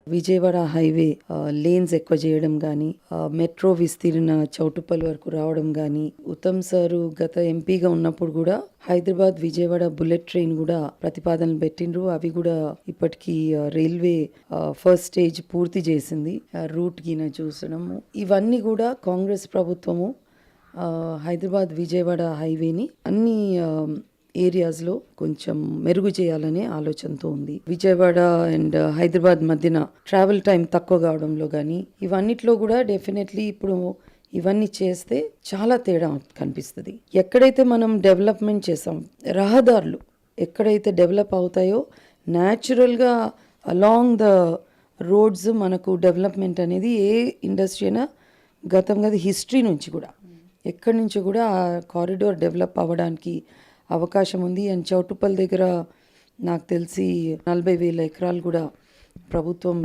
Vijayawada highway lanes ఎక్కువ చేయడం కానీ, మెట్రో విస్తీర్ణ చౌటుప్పల్ వరకు రావడం కానీ, ఉత్తమ్ సారు గత ఎంపీగా ఉన్నప్పుడు కూడా హైదరాబాద్ విజయవాడ బుల్లెట్ ట్రైన్ కూడా ప్రతిపాదనలు పెట్టిండ్రు. అవి కూడా ఇప్పటికీ రైల్వే ఫస్ట్ స్టేజ్ పూర్తి చేసింది. రూట్ గిన చూసడము ఇవన్నీ కూడా కాంగ్రెస్ ప్రభుత్వము హైదరాబాద్ విజయవాడ హైవేని అన్ని ఏరియాస్లో కొంచెం మెరుగు చేయాలనే ఆలోచనతో ఉంది. విజయవాడ అండ్ హైదరాబాద్ మధ్యన ట్రావెల్ టైం తక్కువ కావడంలో కానీ ఇవన్నిట్లో కూడా డెఫినెట్లీ ఇప్పుడు ఇవన్నీ చేస్తే చాలా తేడా కనిపిస్తుంది. ఎక్కడైతే మనం డెవలప్మెంట్ చేసాం, రహదారులు ఎక్కడైతే డెవలప్ అవుతాయో న్యాచురల్గా అలాంగ్ ద రోడ్స్ మనకు డెవలప్మెంట్ అనేది ఏ ఇండస్ట్రీ అయినా గతంగా హిస్టరీ నుంచి కూడా ఎక్కడి నుంచి కూడా ఆ కారిడార్ డెవలప్ అవ్వడానికి అవకాశం ఉంది. అండ్ చౌటుప్పల్ దగ్గర నాకు తెలిసి 40,000 ఎకరాలు కూడా ప్రభుత్వం